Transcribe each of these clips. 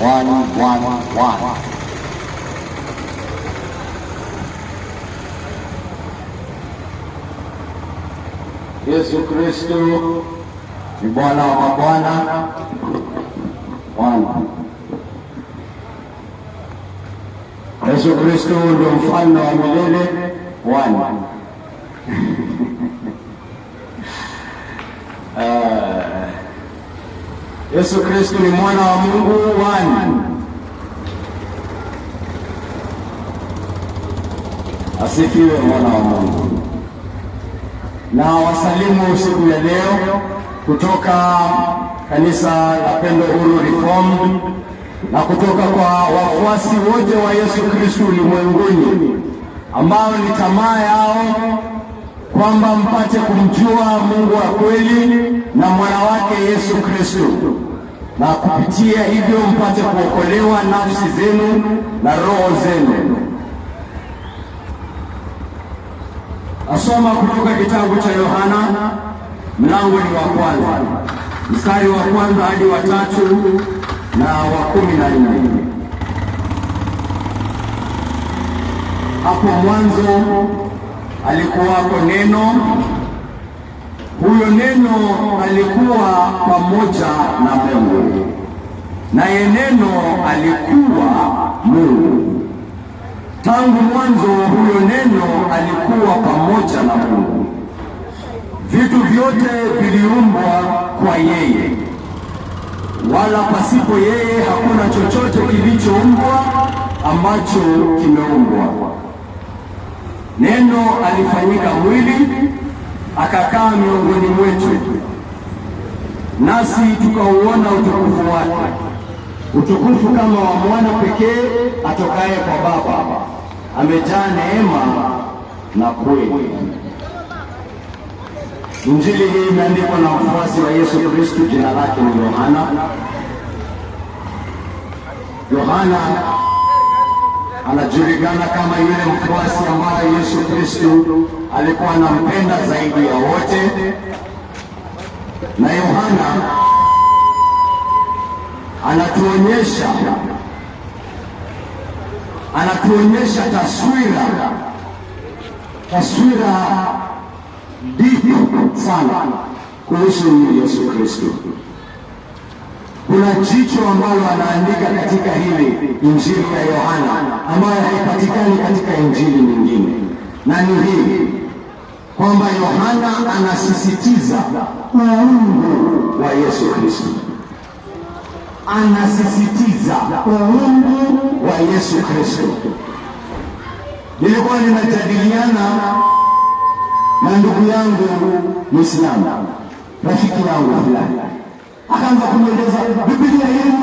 111. Yesu Kristo ni Bwana wa mabwana. 1. Yesu Kristo ndio mfalme wa milele. 1. Yesu Kristo ni mwana wa Mungu. 1. Asifiwe mwana wa Mungu. Na wasalimu usiku ya leo kutoka kanisa la Pendo Huru Reformed na kutoka kwa wafuasi wote wa Yesu Kristo ulimwenguni ambao ni tamaa yao kwamba mpate kumjua Mungu wa kweli na mwana wake Yesu Kristo, na kupitia hivyo mpate kuokolewa nafsi zenu na roho zenu. Asoma kutoka kitabu cha Yohana mlango ni wa kwanza, mstari wa kwanza hadi wa 3 na wa 14. Hapo mwanzo alikuwako neno, huyo neno alikuwa pamoja na Mungu, naye neno alikuwa Mungu. Tangu mwanzo huyo neno alikuwa pamoja na Mungu. Vitu vyote viliumbwa kwa yeye, wala pasipo yeye hakuna chochote kilichoumbwa ambacho kimeumbwa. Neno alifanyika mwili akakaa miongoni mwetu, nasi tukauona utukufu wake, utukufu kama wa mwana pekee atokaye kwa Baba, amejaa neema na kweli. Injili hii imeandikwa na wafuasi wa Yesu Kristo. Jina lake ni Yohana. Yohana anajulikana kama yule mfuasi ambaye Yesu Kristo alikuwa anampenda zaidi ya wote, na Yohana anatuonyesha taswira deep sana kuhusu Yesu Kristo. Kuna jicho ambalo anaandika katika hili Injili ya Yohana ambayo haipatikani katika injili nyingine, na ni hii kwamba Yohana anasisitiza uungu wa Yesu Kristo. Anasisitiza uungu wa Yesu Kristo. Nilikuwa ninajadiliana na ndugu yangu Muislamu, rafiki yangu fulani, akaanza kunieleza Biblia yenu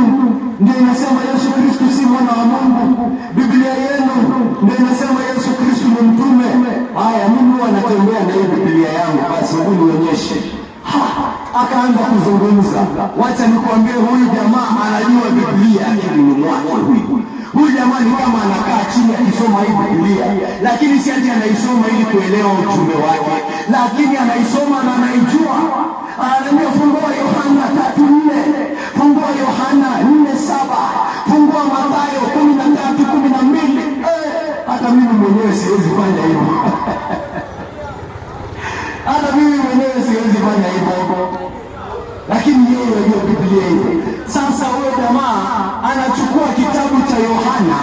ndio inasema Yesu Kristo si mwana wa Mungu, Biblia yenu ndio inasema Yesu Kristo ni mtume. Haya, mimi wanatembea na hiyo Biblia yangu, basi hebu nionyeshe. Akaanza kuzungumza. Wacha nikwambie, huyu jamaa anajua Biblia akilini mwake. Huyu jamaa ni kama anakaa chini akisoma hii Biblia, lakini si ati anaisoma ili kuelewa ujumbe wake, lakini anaisoma na anaijua. Ananiambia fungua Yohana 3:4, fungua Yohana 4:7, fungua Mathayo 13:12. Hata mimi mwenyewe siwezi fanya hivyo. Hata mimi mwenyewe siwezi fanya hivyo, lakini yeye anajua Biblia hiyo. Sasa huyo jamaa anachukua kitabu cha Yohana,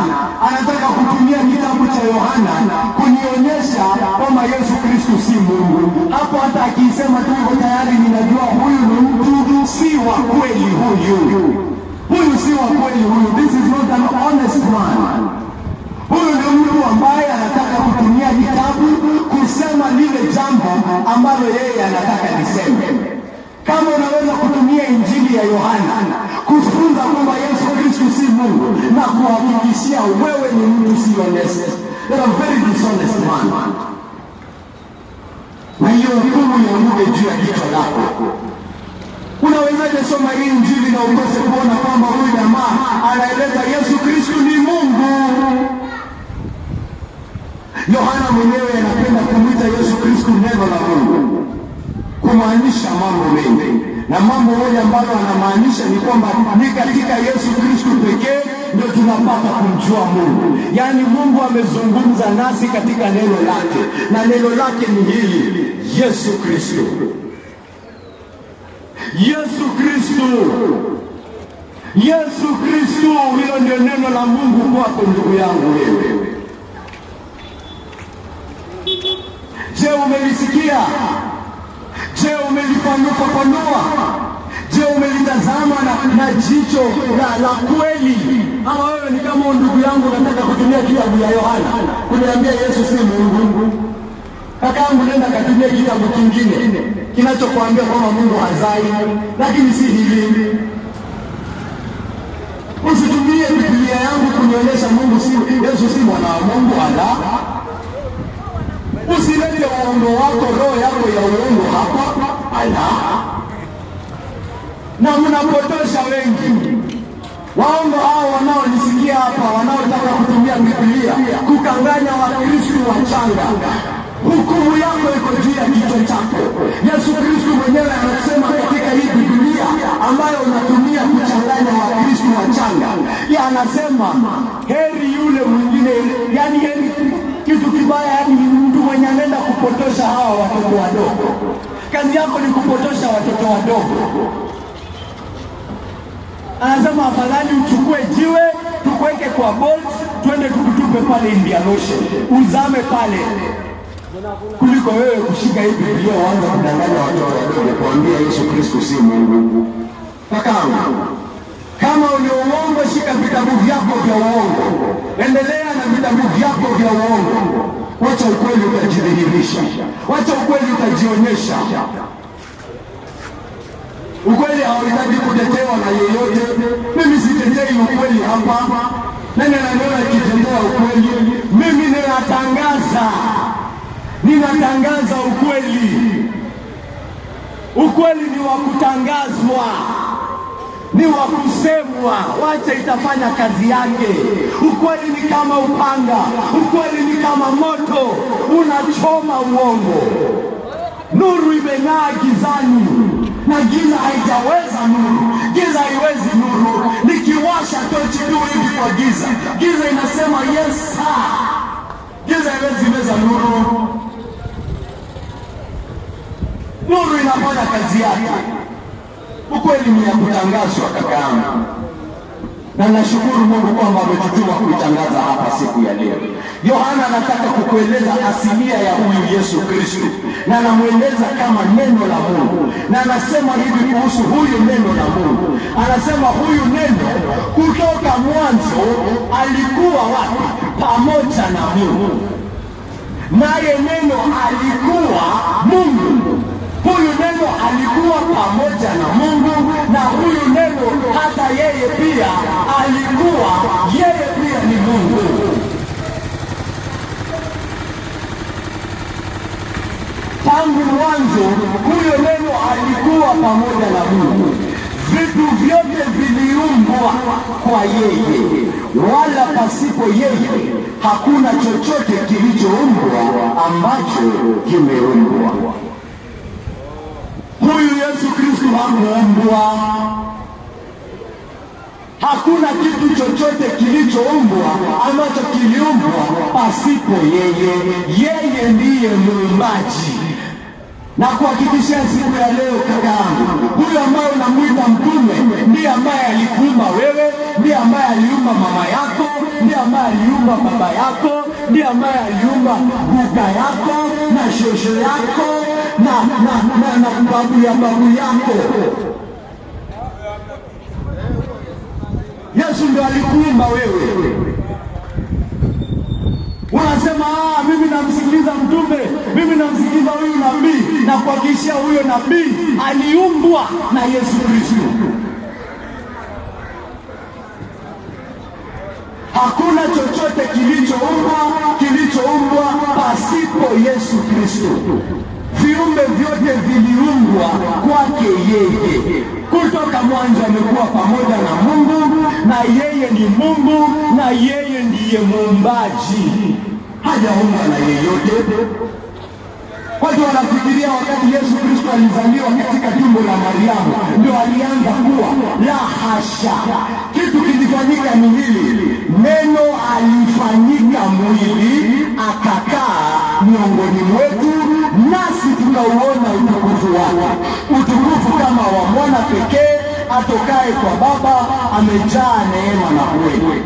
anataka kutumia kitabu cha Yohana kunionyesha kwamba Yesu Kristo si Mungu. Hapo hata akisema tu hivyo tayari ninajua huyu ni mtu si wa kweli. Huyu si wa kweli. This is not an honest man. Huyu ni mtu ambaye anataka kutumia kitabu kusema lile jambo ambalo yeye anataka liseme. Kama unaweza kutumia Injili ya Yohana kufunza kwamba Yesu Kristo si Mungu na kuhakikishia wewe ni mtu si honest, you're a very dishonest man. Na hiyo hukumu ianguke juu ya kichwa lako. Unawezaje soma hii Injili na ukose kuona kwamba huyu jamaa anaeleza Yesu Kristo ni Mungu? Yohana mwenyewe anapenda kumwita Yesu Kristo neno la Mungu, kumaanisha mambo mengi. Na mambo moja ambalo anamaanisha ni kwamba ni katika Yesu Kristo pekee ndio tunapata kumjua Mungu. Yaani Mungu amezungumza nasi katika neno lake, na neno lake ni hili: Yesu Kristo. Yesu Kristo. Yesu Kristo, hilo ndio neno la Mungu kwako ndugu yangu wewe. Je, umelisikia? Je, umelifafanua? Je, umelitazama na jicho la kweli? Ama wewe ni kama ndugu yangu nataka kutumia kitabu ya Yohana kuniambia Yesu si Mungu? Kaka yangu, nenda katumia kitabu kingine kinachokuambia kwamba Mungu hazai, lakini si hivi. Usitumie Biblia yangu kunionyesha Mungu si Yesu si mwana wa Mungu ala. Usilete uongo wako, roho yako ya uongo hapa ala. Na mnapotosha wengi. Waongo hao wanaonisikia hapa, wanaotaka kutumia Biblia kukanganya Wakristo wachanga. Hukumu yako iko juu ya kichwa chako. Yesu Kristo mwenyewe anasema katika hii Biblia ambayo unatumia kuchanganya Wakristo wachanga, yeye anasema heri yule mwingine, yani heri kitu kibaya, yani mtu mwenye anaenda kupotosha hawa watoto wadogo. Kazi yako ni kupotosha watoto wadogo. Anasema afadhali uchukue jiwe tukuweke kwa bolt, twende tukutupe pale Indian Ocean, uzame pale, kuliko wewe kushika hii Biblia uanze kudanganya watoto wadogo kuambia Yesu Kristo si Mungu. Kakangu, kama ule uongo, shika vitabu vyako vya uongo, endelea na vitabu vyako vya uongo. Wacha ukweli utajidhihirisha, wacha ukweli utajionyesha. Ukweli hauhitaji kutetewa na yeyote. Mimi sitetei ukweli hapa. Nani ananiona nikitetea ukweli? Mimi ninatangaza ukweli. Ukweli ni wa kutangazwa, ni wa kusemwa. Wacha itafanya kazi yake. Ukweli ni kama upanga, ukweli ni kama moto, unachoma uongo. Nuru imeng'aa gizani na giza haijaweza nuru. Giza haiwezi nuru. Nikiwasha tochi tu hivi kwa giza, giza inasema yes sir. Giza haiwezi meza nuru. Nuru inafanya kazi yake. Ukweli ni ya kutangazwa kaka yangu. Na nashukuru Mungu kwamba ametutuma kuitangaza hapa siku ya leo. Yohana anataka kukueleza asilia ya huyu Yesu Kristo, na anamweleza kama neno la Mungu. Na anasema hivi kuhusu huyu neno la Mungu. Anasema huyu neno kutoka mwanzo alikuwa wapi? Pamoja na Mungu. Naye neno alikuwa Mungu. Huyu neno alikuwa pamoja na Mungu, na huyu neno hata yeye pia alikuwa, yeye pia ni Mungu. Tangu mwanzo huyo neno alikuwa pamoja na Mungu. Vitu vyote viliumbwa kwa yeye, wala pasipo yeye hakuna chochote kilichoumbwa ambacho kimeumbwa. Huyu Yesu Kristo hakuumbwa. Hakuna kitu chochote kilichoumbwa ambacho kiliumbwa pasipo yeye. Yeye ndiye muumbaji. Na kuhakikishia siku ya leo kaka yangu, huyu ambaye unamuita mtume ndiye ambaye alikuumba wewe, ndiye ambaye aliumba mama yako, ndiye ambaye aliumba baba yako, ndiye ambaye aliumba guga yako na shosho yako na babu ya babu yako. Yesu ndiye alikuumba wewe. Unasema mimi namsikiliza mtume, mimi namsikiliza huyu nabii, na kuhakikishia huyo nabii aliumbwa na Yesu Kristo. Hakuna chochote kilichoumbwa pasipo Yesu Kristo. Viumbe vyote viliumbwa kwake yeye. Kutoka mwanzo amekuwa pamoja na Mungu, na yeye ni Mungu, na yeye ndiye muumbaji. Hajaumba na yeyote. Watu wanafikiria wakati Yesu Kristo alizaliwa katika tumbo la Mariamu ndio alianza kuwa. La hasha, kitu kilifanyika ni hili: neno alifanyika mwili akakaa miongoni mwetu, nasi tukauona utukufu wake, utukufu kama wa mwana pekee atokaye kwa Baba, amejaa neema na kweli.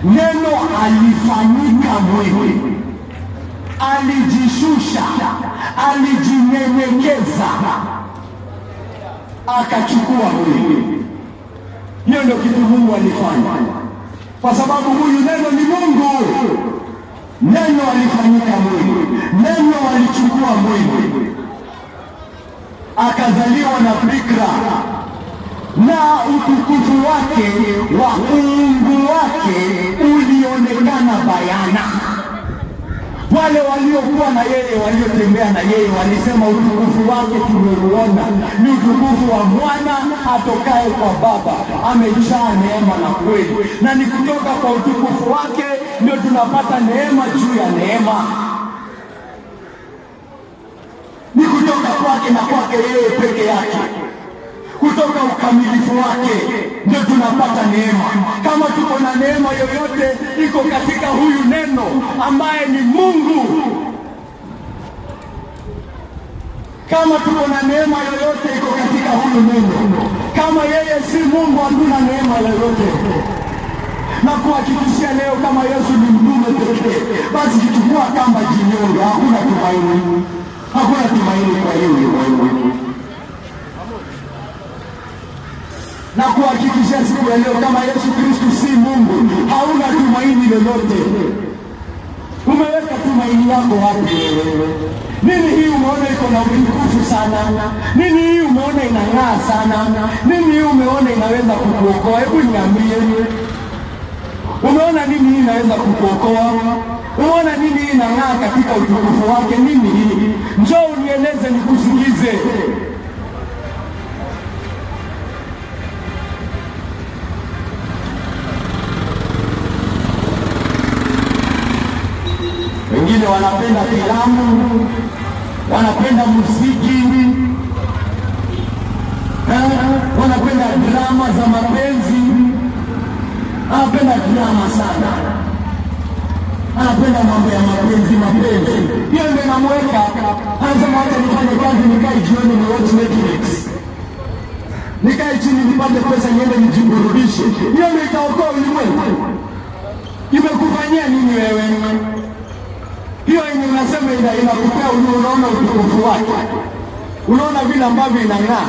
Neno alifanyika mwili, alijishusha, alijinyenyekeza, akachukua mwili. Hiyo ndio kitu Mungu alifanya, kwa sababu huyu neno ni Mungu. Neno alifanyika mwili, neno alichukua mwili, akazaliwa na bikira, na utukufu wake wa uungu wake ulionekana bayana. Wale waliokuwa na yeye, waliotembea na yeye, walisema utukufu wake tumeuona, ni utukufu wa mwana atokaye kwa Baba, amejaa neema na kweli. Na ni kutoka kwa utukufu wake ndio tunapata neema juu ya neema. Ni kutoka kwake na kwake yeye peke yake, kutoka ukamilifu wake ndio tunapata neema. Kama tuko na neema yoyote, iko katika huyu neno ambaye ni Mungu. Kama tuko na neema yoyote, iko katika huyu neno. Kama yeye si Mungu, hatuna neema yoyote. Na kuhakikishia leo, kama Yesu ni mtume pekee, basi kichukua kamba jinyonge, hakuna tumaini. Hakuna tumaini kwa hiyo. Na kuhakikishia siku ya leo, kama Yesu Kristo si Mungu, hauna tumaini lolote. Umeweka tumaini yako wapi wewe? Nini hii umeona iko na utukufu sana? Nini hii umeona inang'aa sana? Nini hii umeona inaweza kukuokoa? Hebu niambie, umeona nini hii inaweza kukuokoa? Umeona nini hii inang'aa katika utukufu wake? Nini hii? Njoo unieleze nikusikize. Wengine wanapenda filamu, wanapenda muziki, wanapenda drama za mapenzi. Anapenda drama sana, anapenda mambo ya mapenzi. Hiyo ndio namweka, anasema hata nifanye kazi, nikae jioni ni watch Netflix, nikae chini nipate pesa niende nijiburudishe. Hiyo ndio itaokoa ulimwengu. Imekufanyia nini wewe? Hiyo yenye unasema inakupea, unaona utukufu wake, unaona vile ambavyo inang'aa.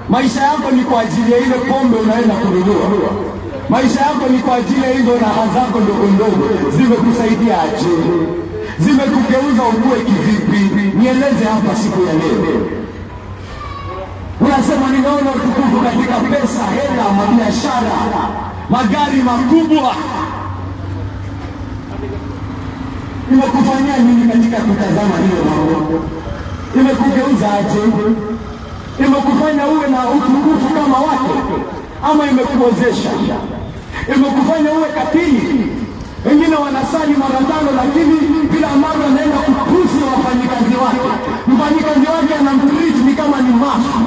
Maisha yako ni kwa ajili ya ile pombe unaenda kununua. Maisha yako ni kwa ajili ya hizo raha zako ndogo ndogo. Zimekusaidia aje? Zimekugeuza ukue kivipi? Nieleze hapa siku ya leo. Unasema ninaona utukufu katika pesa, hela, mabiashara, magari makubwa. Imekufanyia nini katika kutazama hiyo mambo? Imekugeuza aje? Imekufanya uwe na utukufu kama wake, ama imekuozesha? Imekufanya uwe katili? Wengine wanasali mara 5, lakini bila ambavyo anaenda kupusi wafanyikazi wake. Mfanyikazi wake anamtreat ni kama ni mafu.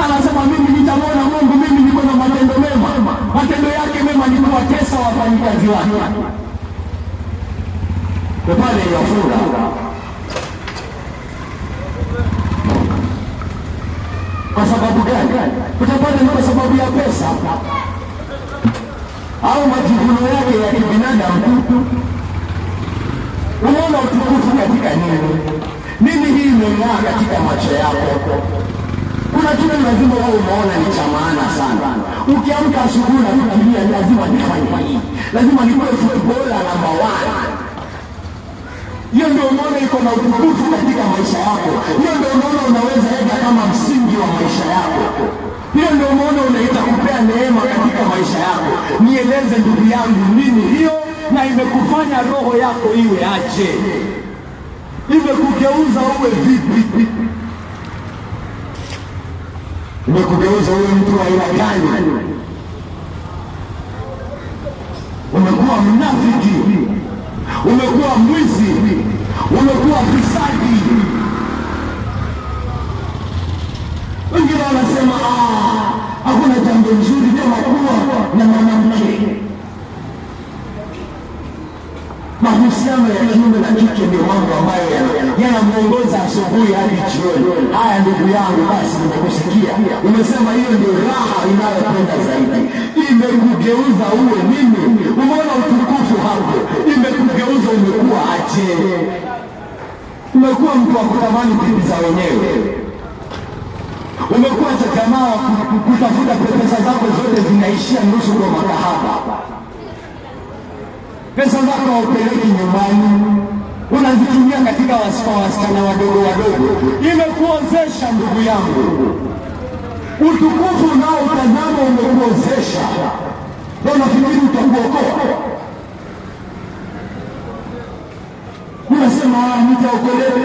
Anasema mimi nitamwona Mungu, mimi niko na matendo mema. Matendo yake mema ni kuwatesa wafanyikazi wake. Kwa pale yafunga. Kwa sababu gani? Utapata ni kwa sababu ya pesa au majivuno yake ya kibinadamu. Unaona utukufu katika nini? Nini hii imeng'aa katika macho yako? Kuna kitu lazima wewe unaona ni cha maana sana. Ukiamka asubuhi na kuambia lazima nifanye hii, lazima nikuwe footballer namba 1. Hiyo ndio unaona iko na utukufu katika maisha yako. Hiyo ndio unaona unaweza weka kama msingi wa maisha yako. Hiyo ndio unaona unaitakupea neema katika maisha yako. Nieleze ndugu yangu, nini hiyo? Na imekufanya roho yako iwe aje? Imekugeuza uwe vipi? Imekugeuza uwe mtu wa aina gani? Umekuwa mnafiki, umekuwa mwizi, umekuwa fisadi. Wengine wanasema hakuna jambo nzuri kama kuwa na mwanamke. Mahusiano ya kiume na kike ndio mambo ambayo yanamuongoza asubuhi hadi jioni. Haya ndugu yangu, basi nimekusikia. Umesema hiyo ndio raha inayopenda zaidi. Imekugeuza uwe nini? Umeona utukufu hapo. Imekugeuza umekuwa aje? Umekuwa mtu wa kutamani bibi za wenyewe. Umekuwa jamaa wa kutafuta pesa zako zote zinaishia nusu kwa makahaba. Pesa zako upeleki nyumbani, unazitumia katika wasichana wadogo wadogo. Imekuozesha ndugu yangu. Utukufu nao utazama umekuozesha. Ndio nafikiri utakuokoa. Unasema nitaokolewa.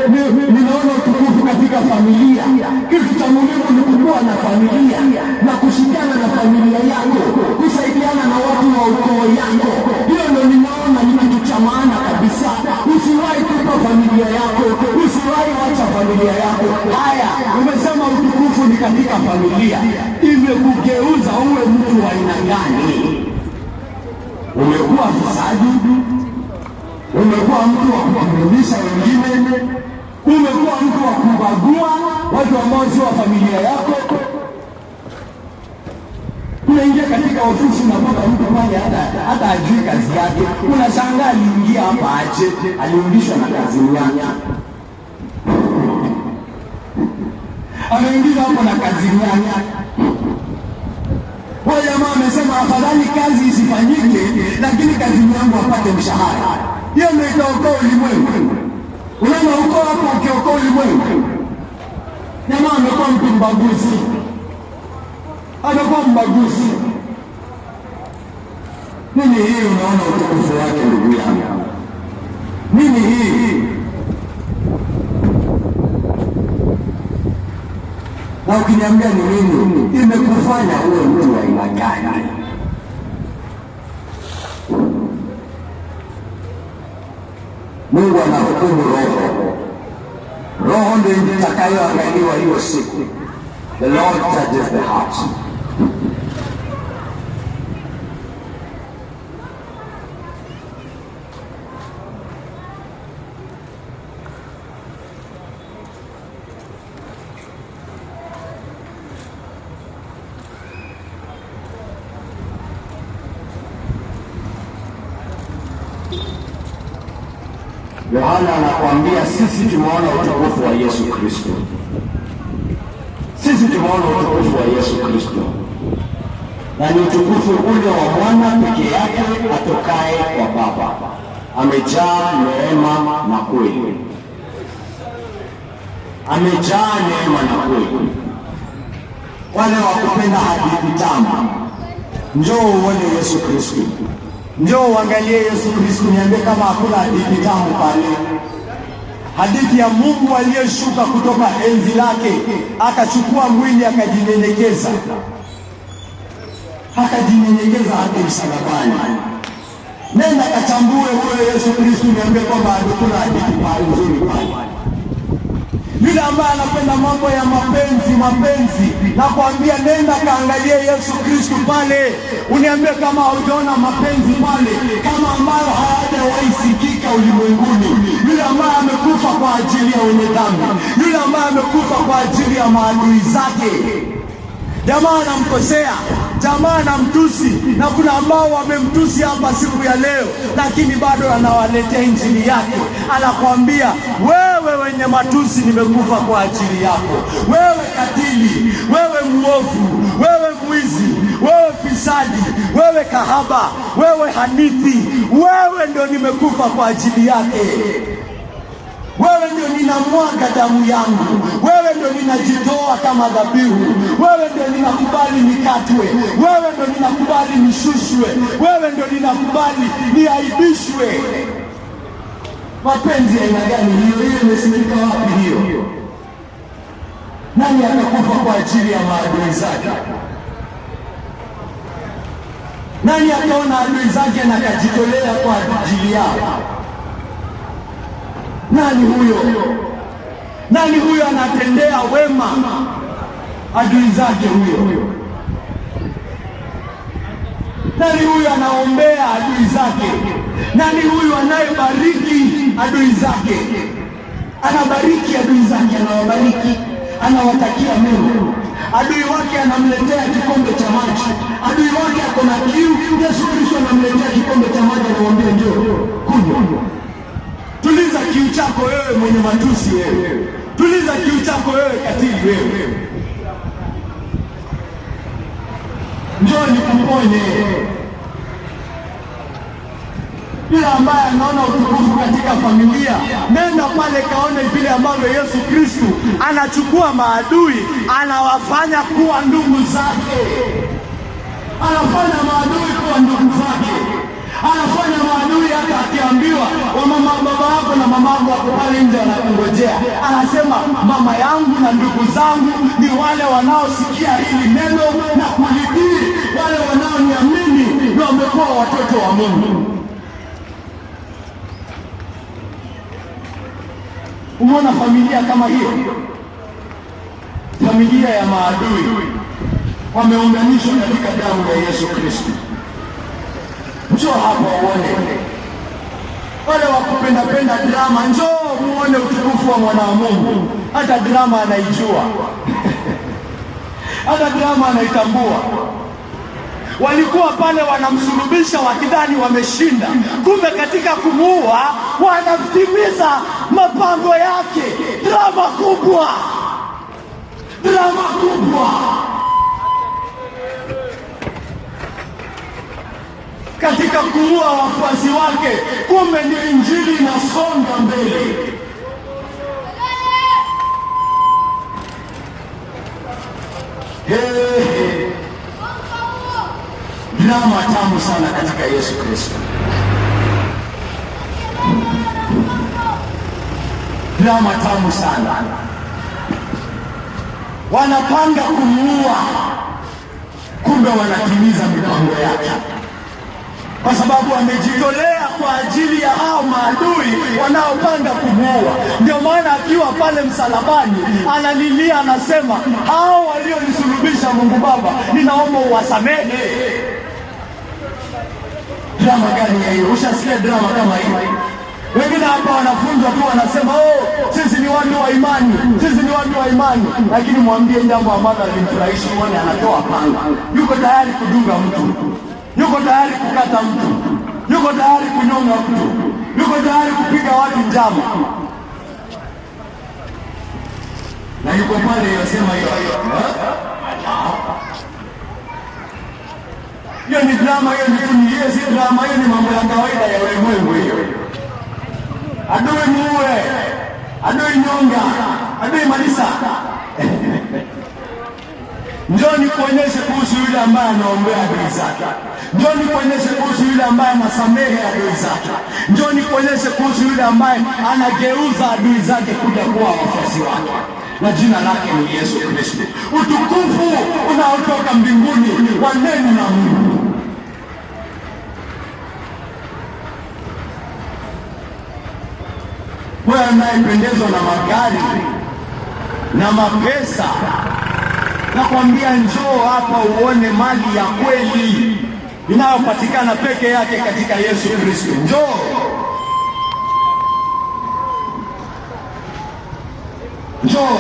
Ninaona utukufu katika familia. Kitu cha muhimu ni kuwa na familia na kushirikiana na familia yako, kusaidiana na watu wa ukoo yako. Hiyo ndio ninaona ni kitu cha maana kabisa. Usiwahi kupa familia yako, usiwahi wacha familia yako. Haya, umesema utukufu ni katika familia. Imekugeuza uwe mtu wa aina gani? Umekuwa fisadi. Umekuwa mtu wa kuwakilisha wengine. Umekuwa mtu wa kubagua watu ambao si wa familia yako. Unaingia katika ofisi unapata mtu pale hata ajui kazi yake. Unashangaa aliingia hapa aje, aliundishwa na kazi yake. Ameingia hapo na kazi yake. Kwa jamaa amesema afadhali kazi isifanyike lakini kazi yangu apate mshahara. Hiyo ndio itaokoa ulimwengu. Unaona uko hapo ukiokoa ulimwengu. Jamaa amekuwa mtu mbaguzi. Amekuwa mbaguzi. Nini hii unaona utukufu wake ndugu yangu? Nini hii? Na ukiniambia ni nini, imekufanya uwe mtu wa aina gani? Mungu anahukumu roho. Roho ndio itakayoangaliwa hiyo siku. The Lord judges the heart. Yohana anakuambia sisi tumeona utukufu wa Yesu Kristo. Sisi tumeona utukufu wa Yesu Kristo. Na ni utukufu ule wa mwana peke yake atokaye kwa Baba. Amejaa neema na kweli. Amejaa neema na kweli. Wale wa kupenda hadithi tamu, njoo uone Yesu Kristo. Njoo uangalie Yesu Kristo, niambie kama hakuna hadithi tamu pale. Hadithi ya Mungu aliyeshuka kutoka enzi lake, akachukua mwili akajinyenyekeza. Akajinyenyekeza hadi msalabani. Nenda kachambue huyo Yesu Kristo, niambie kwamba hakuna hadithi pale nzuri pale. Yule ambaye anapenda mambo ya mapenzi, na kuambia nenda kaangalie Yesu Kristo pale. Uniambie kama hujaona mapenzi pale, kama ambayo hayajawahi sikika ulimwenguni. Yule ambaye amekufa kwa ajili ya wenye dhambi, yule ambaye amekufa kwa ajili ya maadui zake. Jamaa anamkosea, jamaa anamtusi, na kuna ambao wamemtusi hapa siku ya leo, lakini bado anawaletea injili yake. Anakuambia wewe wenye matusi nimekufa kwa ajili yako. Wewe katili, wewe muovu, wewe mwizi, wewe fisadi, wewe kahaba, wewe hanithi, wewe ndio nimekufa kwa ajili yake. Wewe ndio ninamwaga damu yangu. Wewe ndio ninajitoa kama dhabihu. Wewe ndio ninakubali nikatwe. Wewe ndio ninakubali nishushwe. Wewe ndio ninakubali niaibishwe. Mapenzi ya aina gani hiyo? Hiyo imesimika wapi hiyo? Nani atakufa kwa ajili ya maadui zake? Nani ataona adui zake na kujitolea kwa ajili yao? Nani huyo? Nani huyo anatendea wema adui zake huyo? Nani huyo anaombea adui zake? Nani huyo anayebariki adui zake? Anabariki adui zake, anawabariki, anawatakia mema. Adui wake anamletea kikombe cha maji. Adui wake ako na kiu, Yesu Kristo anamletea kikombe cha maji, anamwambia njoo kunywa. Tuliza kiu chako wewe mwenye matusi wewe. Tuliza kiu chako wewe katili wewe. Njoo nikuponye. Yule ambaye anaona utukufu katika familia, nenda pale kaone vile ambavyo Yesu Kristo anachukua maadui, anawafanya kuwa ndugu zake. Anafanya maadui kuwa ndugu zake. Anafanya maadui hata akiambiwa mama, baba yako na mama yako wako pale nje wanakungojea, anasema mama yangu na ndugu zangu ni wale wanaosikia hili neno na kulitii, wale wanaoniamini ndio wamekuwa watoto wa Mungu. Umeona familia kama hiyo? Familia ya maadui wameunganishwa katika damu ya Yesu Kristo. Njoo hapa uone. Wale wakupenda drama, njoo muone utukufu wa mwana wa Mungu. Hata drama anaijua. Hata drama anaitambua. Walikuwa pale wanamsulubisha wakidhani wameshinda, kumbe katika kumuua wanatimiza mapango yake. Drama kubwa, drama kubwa. Katika kuua wafuasi wake, kumbe ni injili inasonga mbele. Drama tamu sana katika Yesu Kristo. Drama tamu sana. Wanapanga kumuua, kumbe wanatimiza mipango yake, kwa sababu amejitolea kwa ajili ya hao maadui wanaopanga kumuua. Ndio maana akiwa pale msalabani analilia, anasema hao walionisulubisha, Mungu Baba, ninaomba uwasamehe. Drama gani ya hiyo? Ushasikia drama kama hiyo? Wengine hapa wanafunzwa tu wanasema sisi ni watu wa imani, sisi ni watu wa imani. Lakini mwambie jambo ambalo alimfurahisha, uone anatoa panga. Yuko tayari kudunga mtu, yuko tayari kukata mtu, yuko tayari kunyonga mtu, yuko tayari kupiga watu njama. Na yuko pale yasema hiyo. Hiyo ni drama, hiyo ni si drama, hiyo ni mambo ya kawaida ya ulimwengu hiyo. Adui muue, adui nyonga, adui malisa. Njoo nikuonyeshe kuhusu yule ambaye anaombea adui zake. Njoo nikuonyeshe kuhusu yule ambaye anasamehe adui zake. Njoo nikuonyeshe kuhusu yule ambaye anageuza adui zake kuja kuwa wafuasi wake. Na jina lake ni Yesu Kristo. Utukufu unaotoka mbinguni wa neno la Mungu. Wewe unayependezwa na magari na mapesa, nakwambia njoo hapa uone mali ya kweli inayopatikana peke yake katika Yesu Kristo. Njoo. Njoo.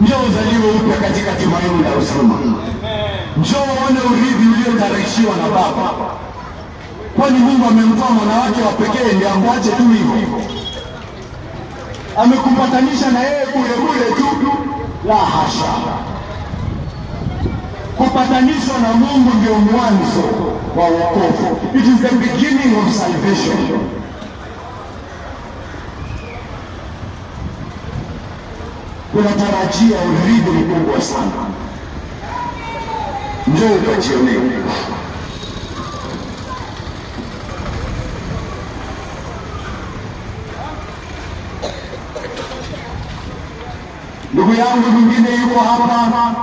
Njoo uzaliwe upya katika tumaini la uzima. Njoo uone urithi uliotarishiwa na Baba. Kwani Mungu amemtoa mwana wake wa pekee ndiye amwache tu hivyo? Amekupatanisha na yeye bure tu? La hasha. Kupatanishwa na Mungu ndio mwanzo wa wokovu. It is the beginning of salvation. Unatarajia urithi mkubwa sana. Njoo ukajionee. Ndugu yangu mwingine yuko hapa,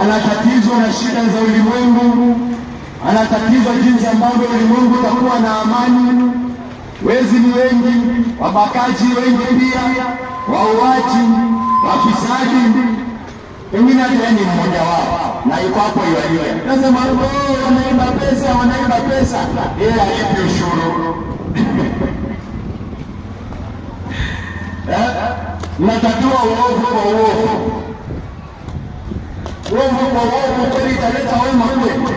ana tatizo na shida za ulimwengu, Anatatizwa jinsi ambavyo ulimwengu utakuwa na amani. Wezi ni wengi, wabakaji wengi pia, wauaji, wafisadi. Pengine hata yeye ni mmoja wao na yuko hapo yualia. Nasema wanaiba pesa, yeye alipe ushuru. Mnatatua uovu kwa uovu. Uovu kwa uovu kweli italeta wema kweli?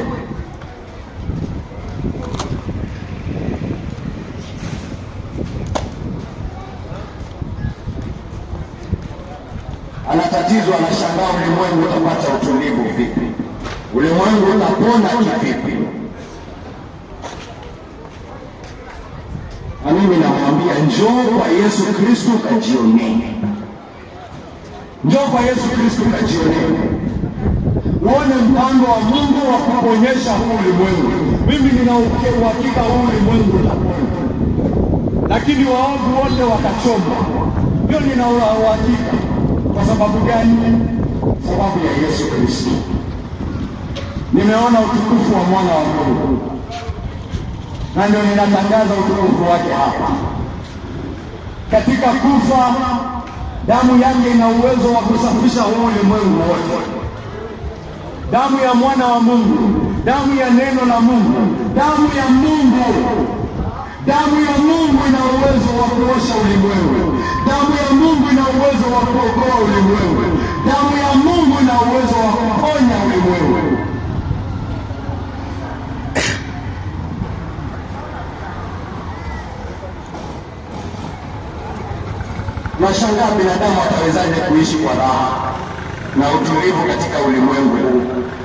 Anatatizwa, anashangaa ulimwengu utapata utulivu vipi? Ulimwengu utapona kivipi? Na mimi namwambia njoo kwa Yesu Kristo kajionee. Njoo kwa Yesu Kristo kajionee. Uone mpango wa Mungu wa kuponyesha huu ulimwengu. Mimi nina uhakika huu ulimwengu utapona. Lakini waovu wote wakachomwa. Hiyo nina uhakika. Kwa sababu gani? Sababu ya Yesu Kristo. Nimeona utukufu wa mwana wa Mungu, na ndio ninatangaza utukufu wake hapa. Katika kufa, damu yake ina uwezo wa kusafisha huu ulimwengu wote. Damu ya mwana wa Mungu, damu ya neno la Mungu, damu ya Mungu. Damu ya Mungu ina uwezo wa kuosha ulimwengu. Damu ya Mungu ina uwezo wa kuokoa ulimwengu. Damu ya Mungu ina uwezo wa kuponya ulimwengu. Nashangaa binadamu atawezaje kuishi kwa raha na utulivu katika ulimwengu.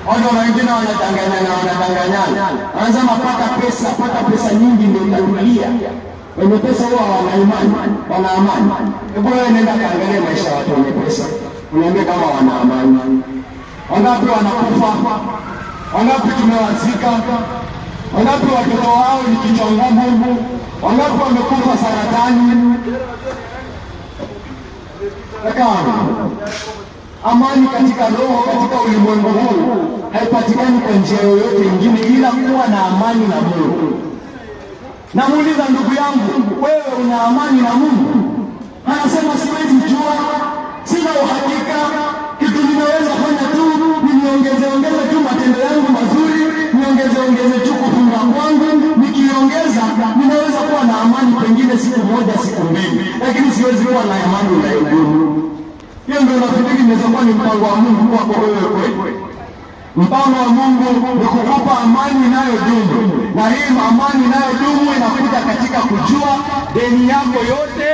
Watu wengine wanadanganyana. Wanasema pata pesa nyingi ndio utatulia. Wenye pesa huwa wana amani. Hebu wewe nenda kaangalia maisha ya watu wenye pesa. Uniambie kama wana amani. Wangapi wanakufa? Wangapi tumewazika? Wangapi watoto wao ni kichwa ngumu? Wangapi wamekufa saratani? Amani katika roho, katika ulimwengu huu haipatikani kwa njia yoyote nyingine ila kuwa na amani na Mungu. Namuuliza ndugu yangu, wewe una amani na Mungu? Anasema siwezi jua, sina uhakika. Kitu ninaweza fanya tu ni niongeze tu matendo yangu mazuri, niongeze tu kufunga kwangu. Nikiongeza ninaweza kuwa na amani pengine siku moja, siku mbili, lakini siwezi kuwa na amani inayodumu. Hiyo ndio nafikiri inaweza kuwa ni mpango wa Mungu kwako wewe kweli. Mpango wa Mungu ni kukupa amani inayodumu, na hii amani inayodumu inakuja katika kujua deni yako yote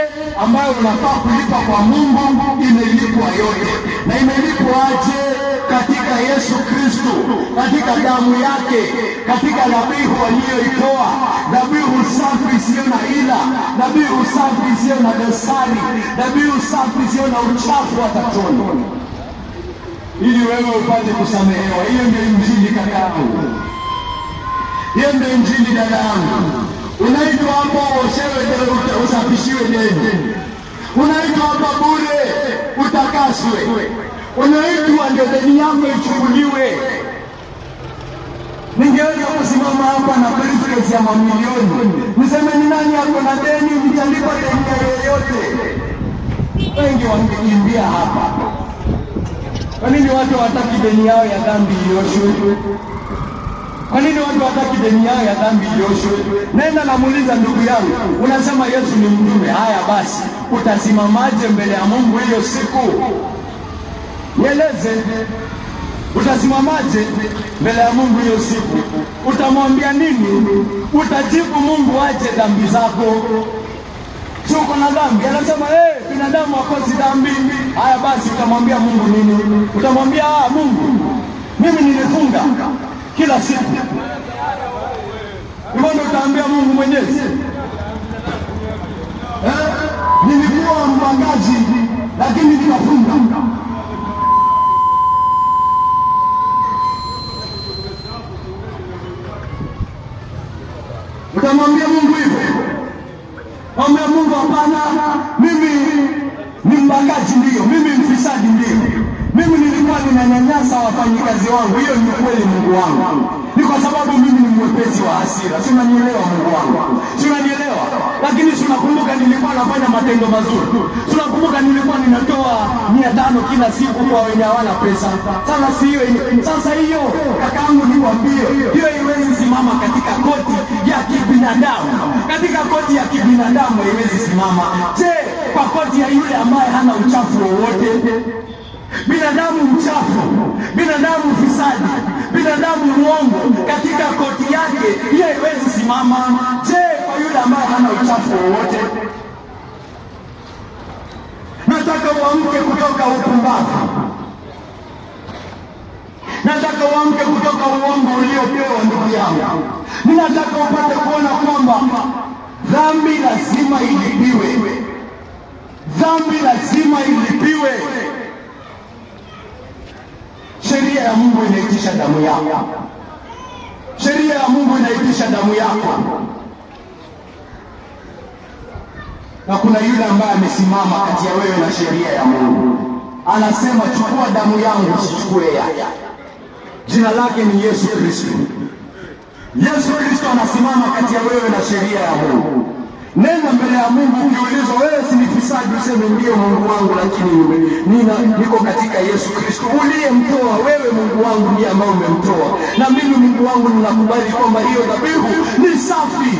ambayo unafaa kulipa kwa Mungu imelipwa yote. Na imelipwa aje? Katika Yesu Kristo, katika damu yake, katika dhabihu aliyoitoa, dhabihu safi isiyo na ila, dhabihu safi isiyo na dosari, dhabihu safi isiyo na uchafu wa tatoni, ili wewe upate kusamehewa. Hiyo ndio injili kaka yangu, hiyo ndio injili dada yangu. Unaitwa hapo oshewe usafishiwe deni, unaitwa hapa bure utakaswe, unaitwa ndio deni yako ichukuliwe. Ningeweza kusimama hapa na briefcase ya mamilioni niseme ni nani yako na deni, nitalipa deni yoyote. Wengi wangekimbia hapa. Kwa nini watu hawataki deni yao ya dhambi ioshwe? Kwa nini watu hawataki deni yao ya dhambi ioshwe? Nenda namuuliza ndugu yangu, unasema Yesu ni mtume. Haya basi, utasimamaje mbele ya Mungu hiyo siku? Nieleze, utasimamaje mbele ya Mungu hiyo siku? Utamwambia nini? Utajibu Mungu aje dhambi zako? Si uko na dhambi? Anasema binadamu hakosi dhambi. Haya basi, utamwambia Mungu nini? Utamwambia Mungu, mimi nilifunga kila siku. Mbona utaambia Mungu Mwenyezi? Nilikuwa mpangaji lakini nikafunga. Utamwambia Mungu hivyo? Mwambia Mungu hapana, mimi ni mpangaji ndio, mimi mfisadi ndio, mimi nilikuwa ninanyanyasa wafanyikazi wangu, hiyo ni kweli Mungu wangu. Niko kwa sababu mimi ni mwepesi wa hasira. Si unanielewa Mungu wangu? Si unanielewa? Lakini tunakumbuka nilikuwa nafanya matendo mazuri. Tunakumbuka nilikuwa ninatoa 500 kila siku kwa wenye hawana pesa. Sasa hiyo kakaangu nikwambie, hiyo haiwezi simama katika koti ya kibinadamu. Katika koti ya kibinadamu haiwezi simama. Je, kwa koti ya yule ambaye hana uchafu wowote? Binadamu mchafu, binadamu fisadi, binadamu muongo, katika koti yake hiyo haiwezi simama. Je, kwa yule ambaye hana uchafu wowote? Nataka uamke kutoka upumbavu. Nataka uamke kutoka uongo uliopewa ndugu yangu. Ninataka upate kuona kwamba dhambi lazima ilipiwe. Dhambi lazima ilipiwe. Sheria ya Mungu inaitisha damu yako. Sheria ya Mungu inaitisha damu yako. Na kuna yule ambaye amesimama kati ya wewe na sheria ya Mungu. Anasema chukua damu yangu, usichukue yake. Jina lake ni Yesu Kristo. Yesu Kristo anasimama kati ya wewe na sheria ya Mungu. Nenda mbele ya Mungu ukiulizwa, wewe si mfisadi, useme ndio Mungu wangu, lakini niko katika Yesu Kristo uliyemtoa. Wewe Mungu wangu ndiye ambaye umemtoa, na mimi Mungu wangu ninakubali kwamba hiyo dhabihu ni safi,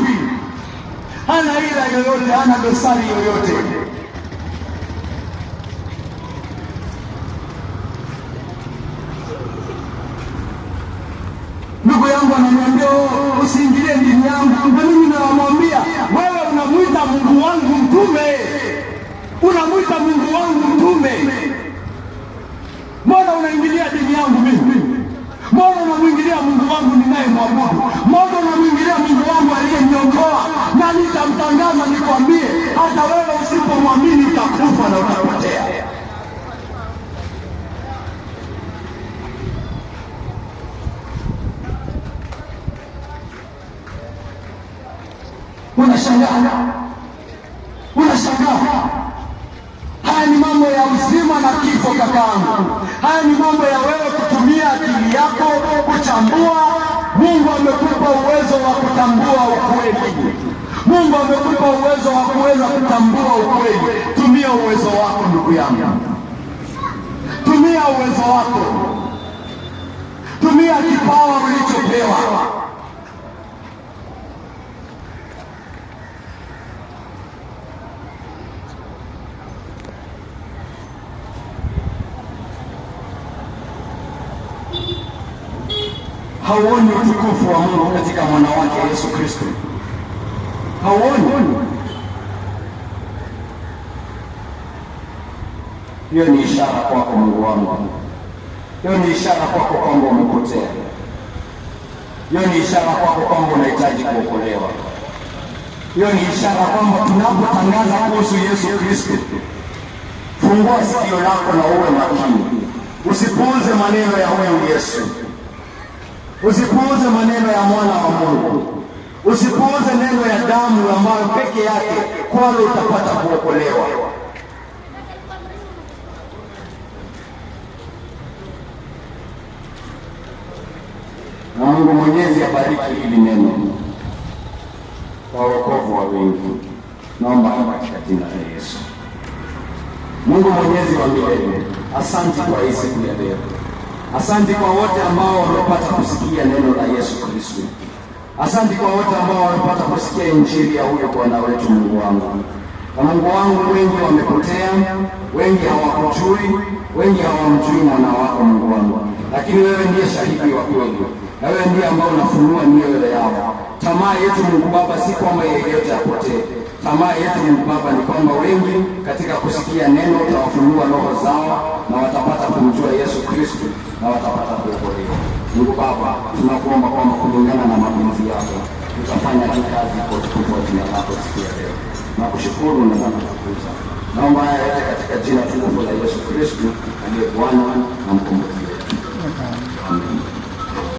hana ila yoyote, hana dosari yoyote. Ndugu yangu ananiambia usiingilie dini yangu, na mimi namwambia wewe unamuita Mungu wangu mtume. Unamuita Mungu wangu mtume. Mbona unaingilia dini yangu mimi? Mbona unamwingilia Mungu wangu ninayemwabudu? Mbona unamwingilia Mungu wangu aliyeniongoa? Na nitamtangaza nikwambie, hata wewe usipomwamini utakufa na utapotea. Unashangaa. Haya ni mambo ya uzima na kifo kakaangu. Haya ni mambo ya wewe kutumia akili yako kuchambua. Mungu amekupa uwezo wa kutambua ukweli. Mungu amekupa uwezo wa kuweza kutambua ukweli. Tumia uwezo wako ndugu yangu. Tumia uwezo wako. Tumia kipawa ulichopewa. Hauoni utukufu wa Mungu katika mwana wake Yesu Kristo? Hauoni? Hiyo ni ishara kwako Mungu wangu. Hiyo ni ishara kwako kwamba umepotea. Hiyo ni ishara kwako kwamba unahitaji kuokolewa. Hiyo ni ishara kwamba tunapotangaza kuhusu Yesu Kristo, fungua sikio lako na uwe makini. Usipuuze maneno ya huyu Yesu. Usipuuze maneno ya mwana wa Mungu. Usipuuze neno ya damu ambayo peke yake kwalo utapata kuokolewa. Na Mungu Mwenyezi abariki hili neno kwa wokovu wa wengi. Naomba katika jina la Yesu. Mungu Mwenyezi wa milele, asante kwa hii siku ya leo. Asante kwa wote ambao wamepata kusikia neno la Yesu Kristo. Asante kwa wote ambao wamepata kusikia injili ya huyo Bwana wetu Mungu wangu. Na Mungu wangu, wengi wamepotea, wengi hawakujui, wengi hawamjui mwana wako Mungu wangu. Lakini wewe ndiye shahidi wa kweli. Na wewe ndiye ambao unafunua mioyo yao. Tamaa yetu Mungu Baba si kwamba yeyote apotee. Tamaa yetu Mungu Baba ni kwamba wengi katika kusikia neno utawafunua roho zao na watapata kumjua Yesu Kristo na watapata kuokolewa. Mungu Baba, tunakuomba kwamba kulingana na mapenzi yako utafanya kazi kwa utukufu wa jina lako siku ya leo. Na kushukuru na kutukuza. Naomba haya yote katika jina tukufu la Yesu Kristo aliye Bwana na mkombozi wetu. Amen.